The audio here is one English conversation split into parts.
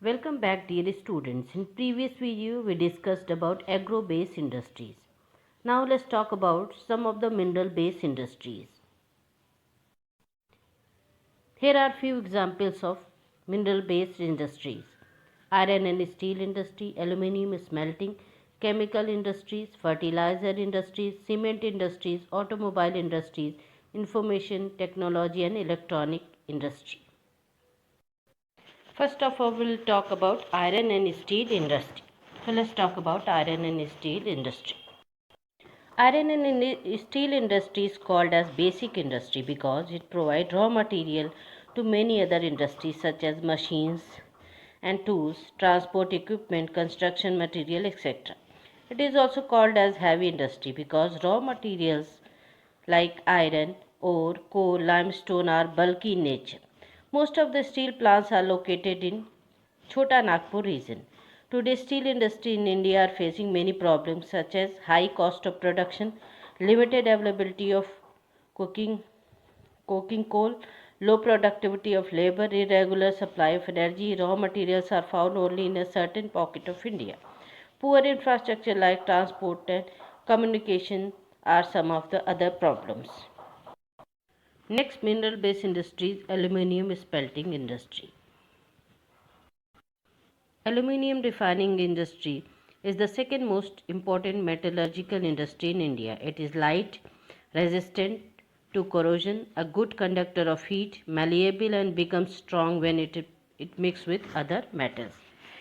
Welcome back, dear students. In previous video we discussed about agro-based industries. Now let's talk about some of the mineral-based industries. Here are few examples of mineral-based industries: iron and steel industry, aluminium smelting, chemical industries, fertilizer industries, cement industries, automobile industries, information technology and electronic industry. First of all, we'll talk about iron and steel industry. So let's talk about iron and steel industry. Iron and steel industry is called as basic industry because it provides raw material to many other industries such as machines and tools, transport equipment, construction material, etc. It is also called as heavy industry because raw materials like iron, ore, coal, limestone are bulky in nature. Most of the steel plants are located in Chota Nagpur region. Today, steel industry in India are facing many problems such as high cost of production, limited availability of cooking, coking coal, low productivity of labor, irregular supply of energy, raw materials are found only in a certain pocket of India. Poor infrastructure like transport and communication are some of the other problems. Next mineral based industry is aluminium smelting industry. Aluminium refining industry is the second most important metallurgical industry in India. It is light, resistant to corrosion, a good conductor of heat, malleable and becomes strong when it mixes with other metals.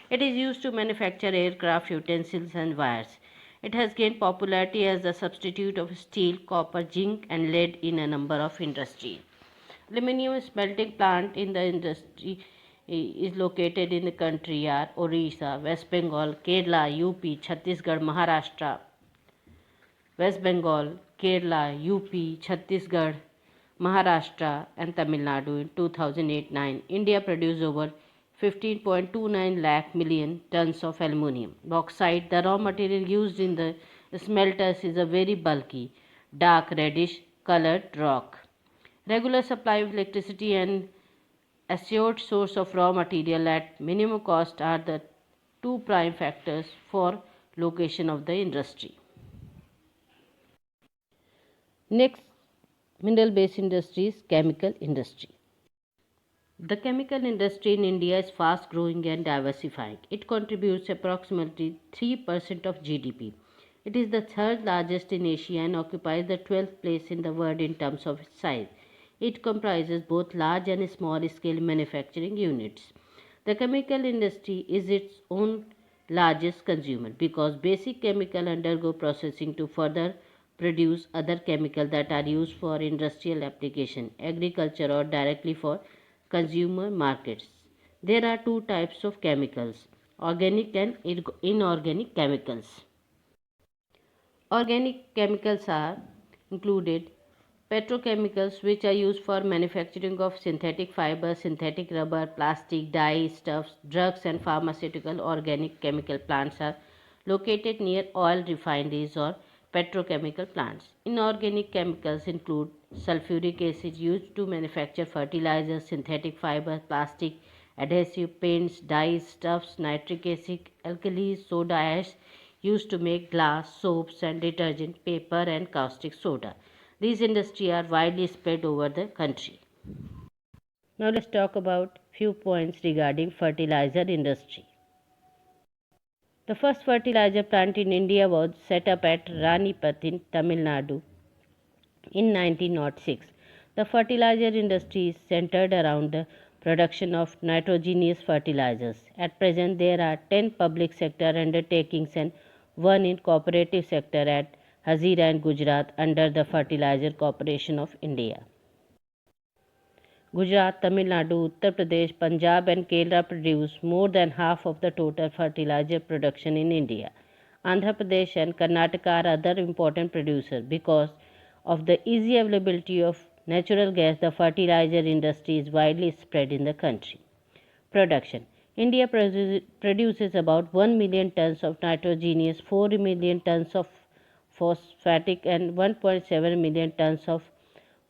It is used to manufacture aircraft utensils and wires. It has gained popularity as a substitute of steel, copper, zinc and lead in a number of industries. Aluminium smelting plant in the industry is located in the country are Orissa, West Bengal, Kerala, UP, Chhattisgarh, Maharashtra, West Bengal, Kerala, UP, Chhattisgarh, Maharashtra and Tamil Nadu in 2008-9. India produced over 15.29 lakh million tons of aluminium. Bauxite, the raw material used in the smelters, is a very bulky, dark reddish colored rock. Regular supply of electricity and assured source of raw material at minimum cost are the two prime factors for location of the industry. Next mineral based industry is chemical industry. The chemical industry in India is fast growing and diversifying. It contributes approximately 3% of GDP. It is the third largest in Asia and occupies the 12th place in the world in terms of its size. It comprises both large and small scale manufacturing units. The chemical industry is its own largest consumer because basic chemical undergo processing to further produce other chemicals that are used for industrial application, agriculture or directly for consumer markets. There are two types of chemicals: organic and inorganic chemicals. Organic chemicals are included petrochemicals, which are used for manufacturing of synthetic fiber, synthetic rubber, plastic, dye, stuffs, drugs and pharmaceutical. Organic chemical plants are located near oil refineries or petrochemical plants. Inorganic chemicals include sulfuric acid used to manufacture fertilizers, synthetic fiber, plastic, adhesive, paints, dyes, stuffs, nitric acid, alkalis, soda ash used to make glass, soaps and detergent, paper and caustic soda. These industries are widely spread over the country. Now let's talk about few points regarding fertilizer industry. The first fertilizer plant in India was set up at Ranipat in Tamil Nadu in 1906. The fertilizer industry is centered around the production of nitrogenous fertilizers. At present, there are 10 public sector undertakings and one in cooperative sector at Hazira in Gujarat under the Fertilizer Corporation of India. Gujarat, Tamil Nadu, Uttar Pradesh, Punjab and Kerala produce more than half of the total fertilizer production in India. Andhra Pradesh and Karnataka are other important producers. Because of the easy availability of natural gas, the fertilizer industry is widely spread in the country. Production: India produces about 1 million tons of nitrogenous, 4 million tons of phosphatic and 1.7 million tons of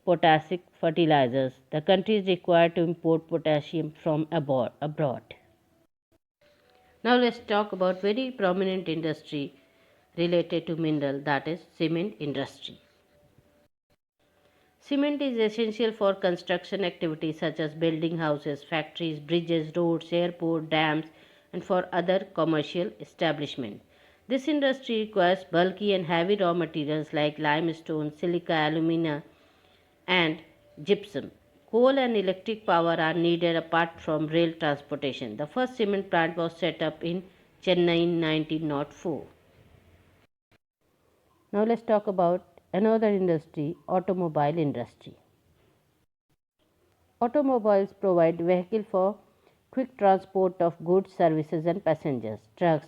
potassic fertilizers. The country is required to import potassium from abroad. Now let's talk about very prominent industry related to mineral, that is cement industry. Cement is essential for construction activities such as building houses, factories, bridges, roads, airports, dams, and for other commercial establishments. This industry requires bulky and heavy raw materials like limestone, silica, alumina, and gypsum. Coal and electric power are needed apart from rail transportation. The first cement plant was set up in Chennai in 1904. Now let's talk about another industry, automobile industry. Automobiles provide vehicle for quick transport of goods, services and passengers. Trucks,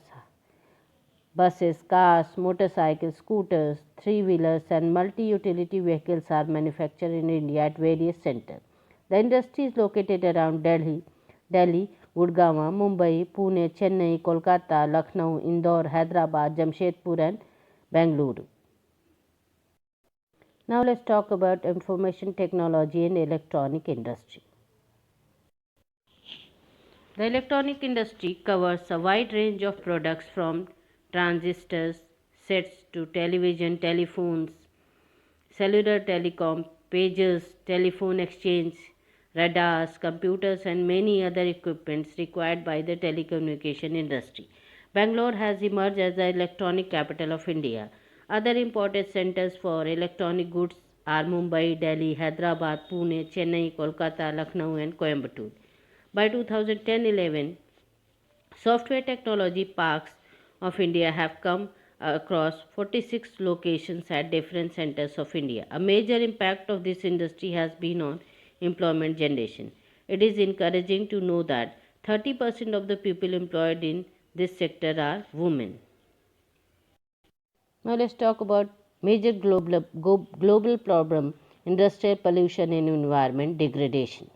buses, cars, motorcycles, scooters, three-wheelers and multi-utility vehicles are manufactured in India at various centers. The industry is located around Delhi, Gurgaon, Mumbai, Pune, Chennai, Kolkata, Lucknow, Indore, Hyderabad, Jamshedpur and Bangalore. Now let's talk about information technology and electronic industry. The electronic industry covers a wide range of products from transistors, sets to television, telephones, cellular telecom, pagers, telephone exchange, radars, computers, and many other equipments required by the telecommunication industry. Bangalore has emerged as the electronic capital of India. Other important centers for electronic goods are Mumbai, Delhi, Hyderabad, Pune, Chennai, Kolkata, Lucknow, and Coimbatore. By 2010-11, software technology parks of India have come across 46 locations at different centers of India. A major impact of this industry has been on employment generation. It is encouraging to know that 30% of the people employed in this sector are women. Now let's talk about major global problem, industrial pollution and environment degradation.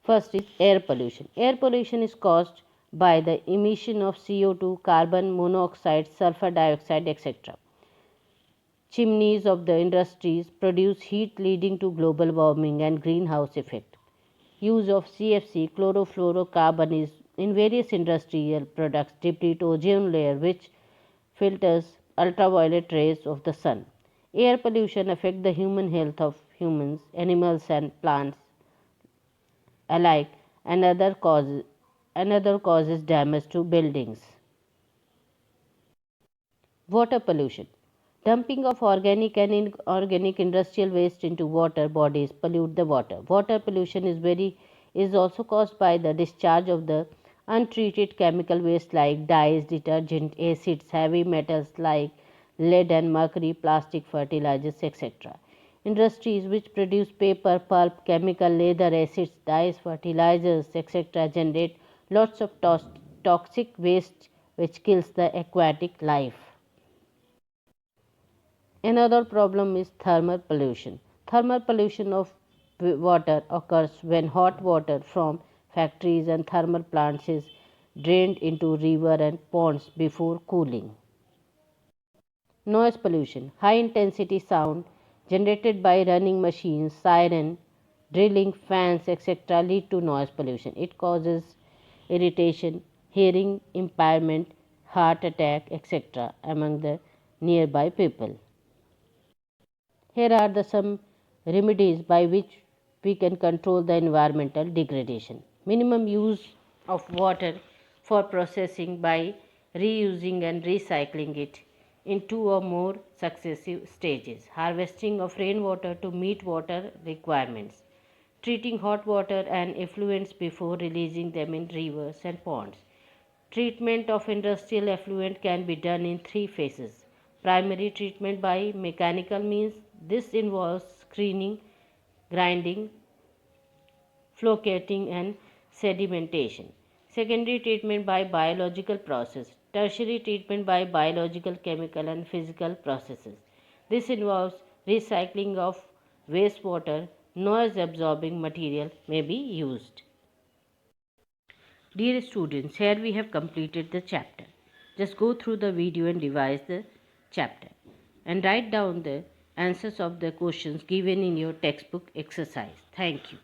First is air pollution. Air pollution is caused by the emission of CO2, carbon monoxide, sulfur dioxide, etc. Chimneys of the industries produce heat leading to global warming and greenhouse effect. Use of CFC, chlorofluorocarbon, is in various industrial products deplete ozone layer which filters ultraviolet rays of the sun. Air pollution affects the human health of humans, animals and plants alike, and another causes damage to buildings. Water pollution. Dumping of organic and inorganic industrial waste into water bodies pollute the water. Water pollution is also caused by the discharge of the untreated chemical waste like dyes, detergent, acids, heavy metals like lead and mercury, plastic, fertilizers, etc. Industries which produce paper, pulp, chemical, leather, acids, dyes, fertilizers, etc. generate lots of toxic waste which kills the aquatic life. Another problem is thermal pollution. Thermal pollution of water occurs when hot water from factories and thermal plants is drained into river and ponds before cooling. Noise pollution. High intensity sound generated by running machines, siren, drilling, fans, etc. lead to noise pollution. It causes irritation, hearing impairment, heart attack, etc. among the nearby people. Here are some remedies by which we can control the environmental degradation. Minimum use of water for processing by reusing and recycling it in two or more successive stages. Harvesting of rainwater to meet water requirements. Treating hot water and effluents before releasing them in rivers and ponds. Treatment of industrial effluent can be done in three phases. Primary treatment by mechanical means. This involves screening, grinding, flocating and sedimentation. Secondary treatment by biological process. Tertiary treatment by biological, chemical and physical processes. This involves recycling of wastewater. Noise absorbing material may be used. Dear students, here we have completed the chapter. Just go through the video and revise the chapter and write down the answers of the questions given in your textbook exercise. Thank you.